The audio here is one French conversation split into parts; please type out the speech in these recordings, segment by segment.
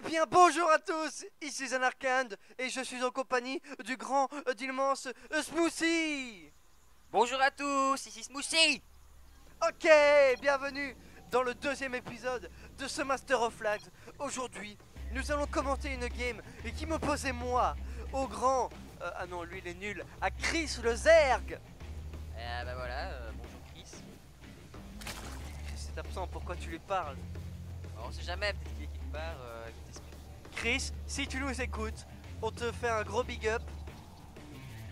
bien bonjour à tous, ici Zanarkand et je suis en compagnie du grand, d'immense Smoothie. Bonjour à tous, ici Smoothie. Ok, bienvenue dans le deuxième épisode de ce Master of Flags. Aujourd'hui, nous allons commenter une game qui m'opposait moi au grand, ah non lui il est nul, à Chris le Zerg. Bah voilà, bonjour Chris. Chris est absent, pourquoi tu lui parles? Alors, on sait jamais, peut-être qu'il est quelque part, qui t'explique. Chris, si tu nous écoutes, on te fait un gros big up.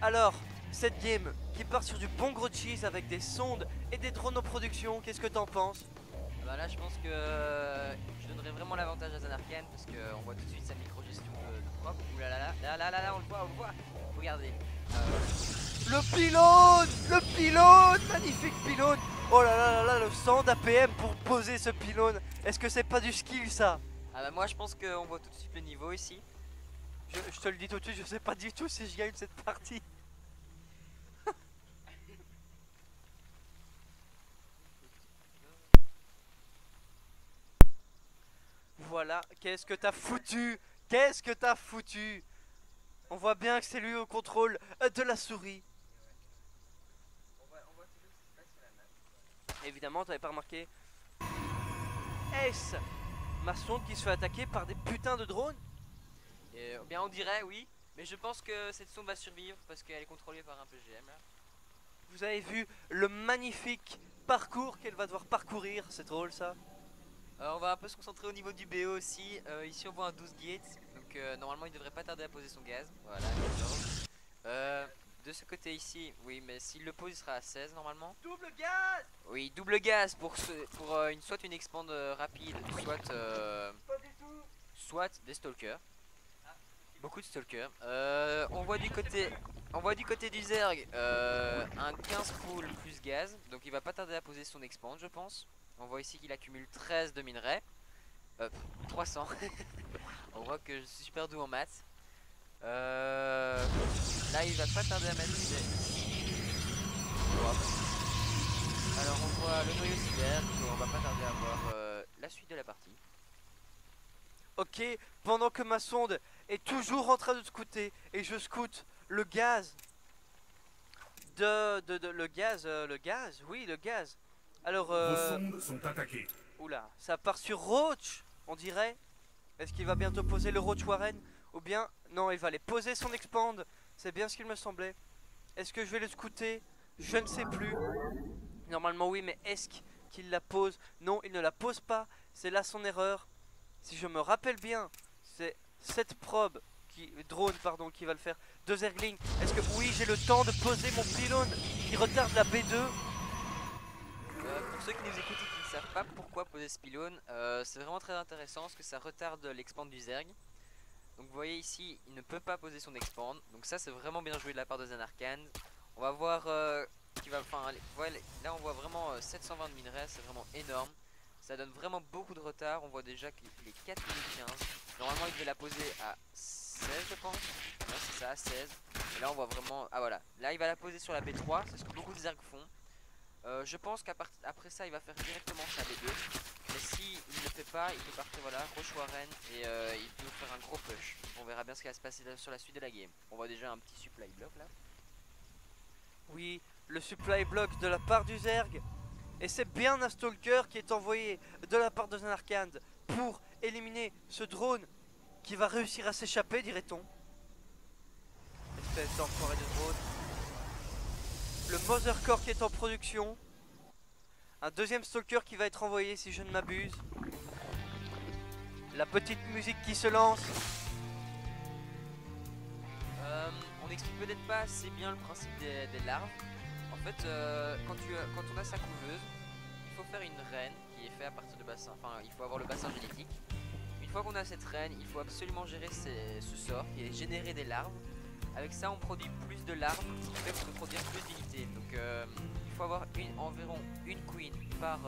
Alors, cette game qui part sur du bon gros cheese avec des sondes et des drones en production, qu'est-ce que t'en penses? Bah là, je pense que je donnerais vraiment l'avantage à Zanarkand parce qu'on voit tout de suite sa micro-gestion de prop. Ouh là là là, là, on le voit. Regardez. Le pylône, magnifique pylône. Oh là là là là, le 100 d'APM pour poser ce pylône. Est-ce que c'est pas du skill ça? Ah bah moi, je pense qu'on voit tout de suite le niveau ici. Je te le dis tout de suite, je sais pas du tout si je gagne cette partie. Voilà, qu'est-ce que t'as foutu? Qu'est-ce que t'as foutu? On voit bien que c'est lui au contrôle de la souris. On voit tout ce qui se passe sur la map. Évidemment, t'avais pas remarqué. Est-ce ma sonde qui se fait attaquer par des putains de drones? Et bien, on dirait oui, mais je pense que cette sonde va survivre parce qu'elle est contrôlée par un PGM là. Vous avez vu le magnifique parcours qu'elle va devoir parcourir, c'est drôle ça. On va un peu se concentrer au niveau du BO aussi. Ici on voit un 12 gates, donc normalement il devrait pas tarder à poser son gaz. Voilà, 14. De ce côté ici, oui, mais s'il le pose il sera à 16 normalement. Double gaz. Oui, double gaz pour, soit une expand rapide, Pas du tout. soit des stalkers. Beaucoup de stalkers. On voit du côté du Zerg un 15 pool plus gaz, donc il va pas tarder à poser son expand je pense. On voit ici qu'il accumule 13 de minerais. 300. On voit que je suis super doux en maths. Là il va pas tarder à mettre Alors on voit le noyau cyber, donc on va pas tarder à voir la suite de la partie. Ok, pendant que ma sonde est toujours en train de scouter et je scoute le gaz le gaz, oui le gaz. Alors Vos sondes sont attaquées. oula, ça part sur Roach, on dirait. Est-ce qu'il va bientôt poser le Roach Warren? Ou bien, non, il va aller poser son expand. C'est bien ce qu'il me semblait. Est-ce que je vais le scouter? Je ne sais plus. Normalement oui, mais est-ce qu'il la pose? Non, il ne la pose pas. C'est là son erreur. Si je me rappelle bien, c'est cette probe drone pardon, qui va le faire. Deux Zerglings. Est-ce que oui, j'ai le temps de poser mon pylône qui retarde la B2? Pour ceux qui nous écoutent et qui ne savent pas pourquoi poser ce pylône, c'est vraiment très intéressant parce que ça retarde l'expand du Zerg. Donc vous voyez ici, il ne peut pas poser son expand. Donc ça c'est vraiment bien joué de la part de Zanarkand. On va voir là on voit vraiment 720 de minerais, c'est vraiment énorme. Ça donne vraiment beaucoup de retard. On voit déjà qu'il est 4015. Normalement il devait la poser à 16 je pense. Ouais, c'est ça, à 16. Et là on voit vraiment, ah voilà, là il va la poser sur la B3, c'est ce que beaucoup de Zerg font. Je pense qu'après ça il va faire directement sa B2. Mais si il ne le fait pas, il peut partir voilà, Roche Warren et il peut faire un gros push. On verra bien ce qui va se passer sur la suite de la game. On voit déjà un petit supply block là. Oui, le supply block de la part du Zerg. Et c'est bien un stalker qui est envoyé de la part de Zanarkand pour éliminer ce drone qui va réussir à s'échapper, dirait-on. Espèce d'enfoiré de drone. Le Mother Core qui est en production. Un deuxième stalker qui va être envoyé si je ne m'abuse. La petite musique qui se lance. On n'explique peut-être pas assez bien le principe des larves. En fait, quand on a sa couveuse, il faut faire une reine qui est faite à partir de bassin. Enfin, il faut avoir le bassin génétique. Une fois qu'on a cette reine, il faut absolument gérer ce sort qui est générer des larves. Avec ça, on produit plus de larves, ce qui fait qu'on peut produire plus d'unités. Donc, il faut avoir environ une queen par.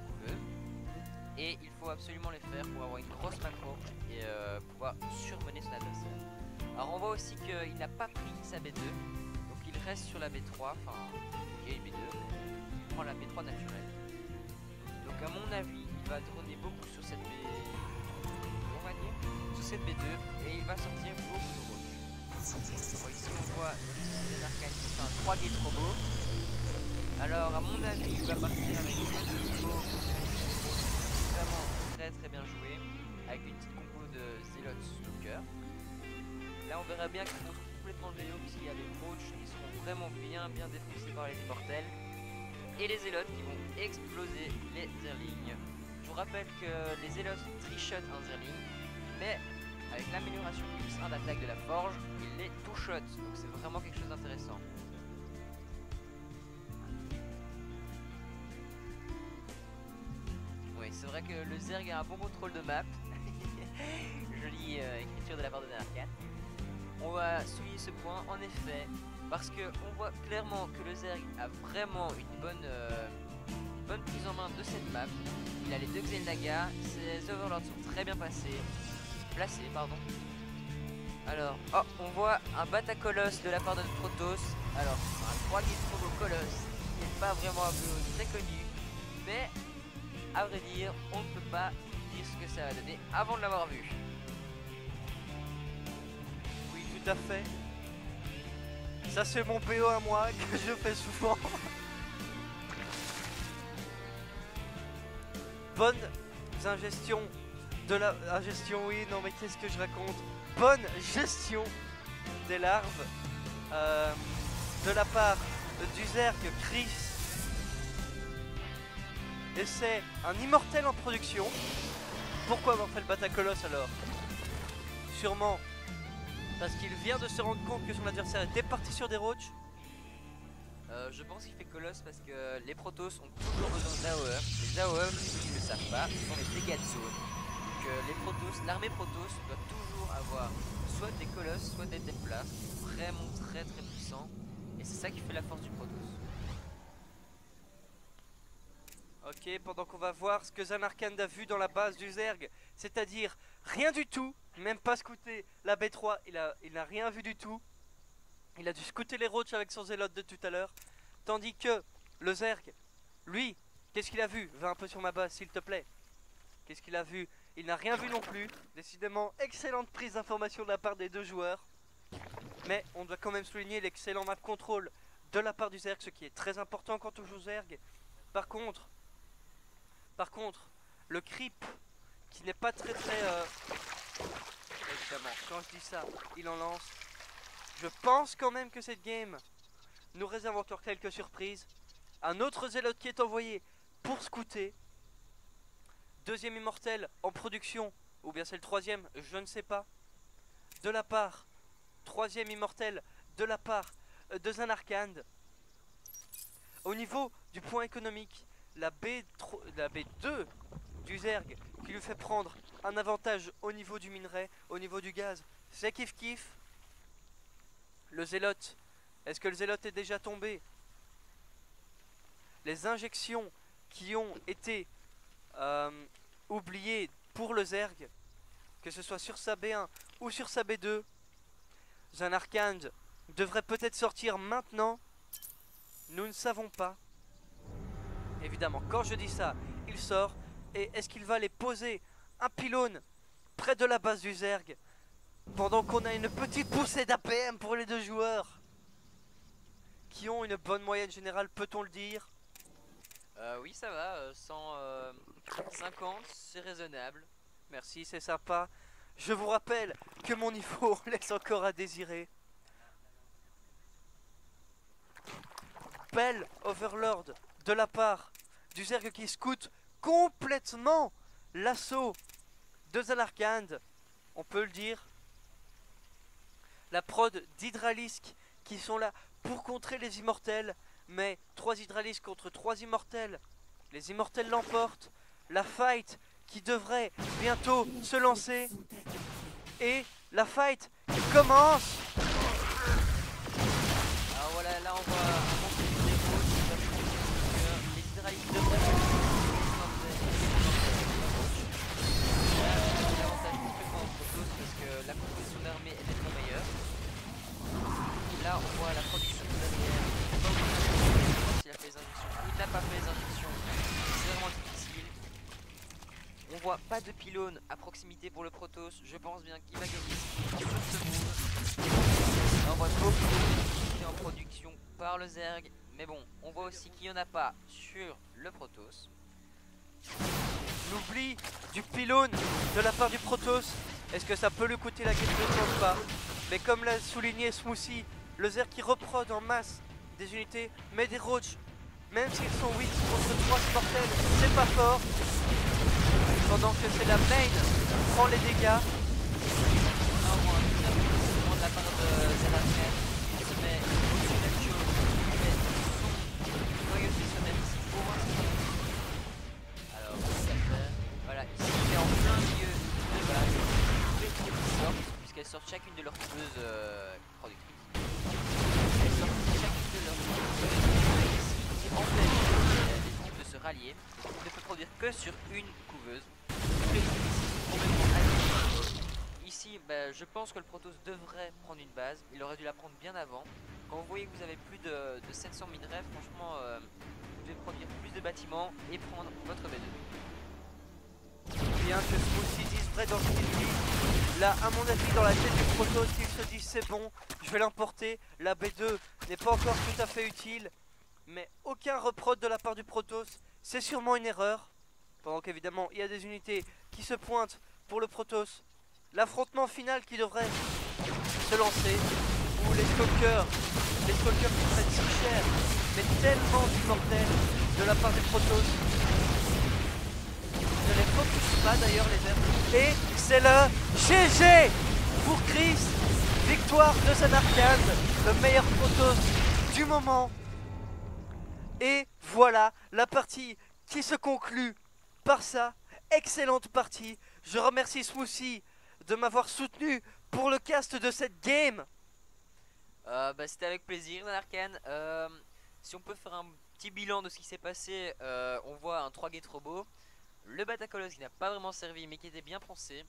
Couveuse. Et il faut absolument les faire pour avoir une grosse macro et pouvoir surmener son adversaire. Alors on voit aussi qu'il n'a pas pris sa B2, donc il reste sur la B3, enfin il y a une B2, il prend la B3 naturelle. Donc à mon avis, pousser de B2 et il va sortir beaucoup de roach. Bon, ici on voit les arcanes qui fait un 3 gates robot. Alors à mon avis il va partir avec une combo vraiment très bien joué, avec une petite combo de Zealot Stalker. Là on verra bien qu'il montre complètement le vélo puisqu'il y a les roach qui seront vraiment bien défoncés par les immortels. Et les Zealots qui vont exploser les Zerlings. Je vous rappelle que les Zealots trichotent un Zerling, mais avec l'amélioration plus 1 d'attaque de la forge, il les two-shot, donc c'est vraiment quelque chose d'intéressant. Oui, c'est vrai que le Zerg a un bon contrôle de map. Jolie écriture de la part de Narcan. On va souligner ce point, en effet, parce que on voit clairement que le Zerg a vraiment une bonne prise en main de cette map. Il a les 2 Xel'Naga, ses overlords sont très bien placés. Alors, oh, on voit un Batacoloss de la part de notre Protoss. Alors, un 3 Gate Robo Coloss qui n'est pas vraiment un peu très connu, mais à vrai dire, on ne peut pas dire ce que ça va donner avant de l'avoir vu. Oui, tout à fait. Ça c'est mon PO à moi que je fais souvent. Bonne ingestion de la ingestion, oui, non mais qu'est-ce que je raconte? Bonne gestion des larves de la part du Zerg Chris. Et c'est un immortel en production. Pourquoi avoir fait le Batacoloss alors? Sûrement parce qu'il vient de se rendre compte que son adversaire était parti sur des roaches. Je pense qu'il fait Colosse parce que les Protoss ont toujours besoin d'AOE. Les AOE, s'ils ne le savent pas, sont les dégâts de zone. Donc l'armée Protoss doit toujours avoir soit des Colosses, soit des Templars, qui sont vraiment très puissants. Et c'est ça qui fait la force du Protoss. Ok, pendant qu'on va voir ce que Zanarkand a vu dans la base du Zerg, c'est-à-dire rien du tout, même pas scouter la B3, il n'a rien vu du tout. Il a dû scouter les roaches avec son zélote de tout à l'heure. Tandis que le Zerg, lui, qu'est-ce qu'il a vu? Va un peu sur ma base s'il te plaît. Qu'est-ce qu'il a vu? Il n'a rien vu non plus. Décidément, excellente prise d'information de la part des 2 joueurs. Mais on doit quand même souligner l'excellent map control de la part du Zerg, ce qui est très important quand on joue Zerg. Par contre, le creep, qui n'est pas très... Évidemment, quand je dis ça, il en lance. Je pense quand même que cette game nous réserve encore quelques surprises. Un autre zélote qui est envoyé pour scouter. 2e immortel en production, ou bien c'est le 3e, je ne sais pas. De la part, 3e immortel de la part de Zanarkand. Au niveau du point économique, la B2 du Zerg qui lui fait prendre un avantage au niveau du minerai, au niveau du gaz, c'est kiff. Le zélote, est-ce que le zélote est déjà tombé? Les injections qui ont été oubliées pour le Zerg, que ce soit sur sa B1 ou sur sa B2, Zanarkand devrait peut-être sortir maintenant. Nous ne savons pas. Évidemment, quand je dis ça, il sort. Et est-ce qu'il va les poser un pylône près de la base du Zerg pendant qu'on a une petite poussée d'APM pour les 2 joueurs qui ont une bonne moyenne générale, peut-on le dire? Oui, ça va, 150, c'est raisonnable. Merci, c'est sympa. Je vous rappelle que mon niveau laisse encore à désirer. Belle Overlord de la part du Zerg qui scoute complètement l'assaut de Zanarkand, on peut le dire. La prod d'Hydralisk qui sont là pour contrer les immortels, mais 3 Hydralisk contre 3 immortels, les immortels l'emportent. La fight qui devrait bientôt se lancer, et la fight commence. Alors voilà, là on voit un bon coup des roaches, les Hydralisks devraient l'avantage complètement en Protoss parce que la composition d'armée est nettement meilleure. Là on voit la production de derrière. S'il a fait les injections ou il n'a pas fait les injections, c'est vraiment difficile. On voit pas de pylône à proximité pour le Protoss. Je pense bien qu'il va gagner sur ce move. Là, on voit beaucoup de qui en production par le Zerg. Mais bon, on voit aussi qu'il n'y en a pas sur le Protoss. L'oubli du pylône de la part du Protoss. Est-ce que ça peut lui coûter la game? Je ne pense pas. Mais comme l'a souligné Smoothie, le Zerg qui reprod en masse des unités, mais des roach, même s'ils sont 8 contre 3 mortels, c'est pas fort. Pendant que c'est la main qui prend les dégâts. Là, on voit un petit investissement de la part de Zerafen. Il se met au-dessus de la chose. Il met son noyau stationnaire ici pour voir ce qu'il fait. Alors, qu'est-ce qu'il fait? Voilà, ici il est en plein milieu de voilà, toutes les troupes qui sortent, puisqu'elles sortent chacune de leurs coupeuses productrices. Elles sortent chacune de leurs coupeuses ici, qui empêche les troupes de se rallier. Les troupes ne peuvent produire que sur une couveuse. Toutes les troupes ici sont complètement alignées. Ici, je pense que le Protoss devrait prendre une base. Il aurait dû la prendre bien avant. Quand vous voyez que vous avez plus de 700 minerais, franchement, vous devez produire plus de bâtiments et prendre votre B2. Bien que Smoothie dise vrai dans ce qu'il dit, là à mon avis dans la tête du Protoss il se dit c'est bon, je vais l'emporter, la B2 n'est pas encore tout à fait utile, mais aucun reprod de la part du Protoss, c'est sûrement une erreur, pendant qu'évidemment il y a des unités qui se pointent pour le Protoss, l'affrontement final qui devrait se lancer, où les stalkers qui prennent si cher, mais tellement d'immortels de la part du Protoss, ne les focus pas d'ailleurs les airs. Et c'est le GG pour Chris. Victoire de Zanarkand, le meilleur Protoss du moment. Et voilà la partie qui se conclut par ça. Excellente partie. Je remercie Smoothie de m'avoir soutenu pour le cast de cette game. C'était avec plaisir, Zanarkand. Si on peut faire un petit bilan de ce qui s'est passé, on voit un 3 gate robot. Le Batacolos qui n'a pas vraiment servi mais qui était bien pensé.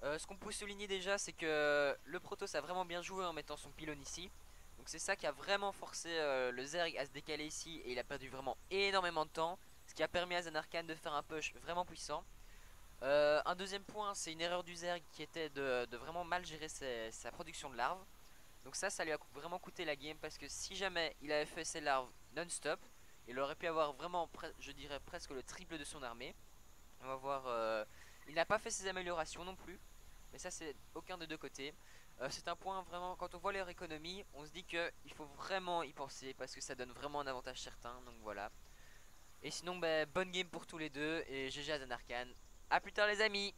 Ce qu'on peut souligner déjà, c'est que le Protoss a vraiment bien joué en mettant son pylône ici. Donc c'est ça qui a vraiment forcé le Zerg à se décaler ici, et il a perdu vraiment énormément de temps, ce qui a permis à Zanarkand de faire un push vraiment puissant. Un deuxième point, c'est une erreur du Zerg qui était de vraiment mal gérer sa production de larves. Donc ça lui a vraiment coûté la game, parce que si jamais il avait fait ses larves non-stop, il aurait pu avoir vraiment, je dirais presque le triple de son armée. On va voir, il n'a pas fait ses améliorations non plus, mais ça c'est aucun des deux côtés. C'est un point vraiment, quand on voit leur économie, on se dit qu'il faut vraiment y penser, parce que ça donne vraiment un avantage certain, donc voilà. Et sinon bonne game pour tous les deux, et GG à Zanarkand. A plus tard les amis.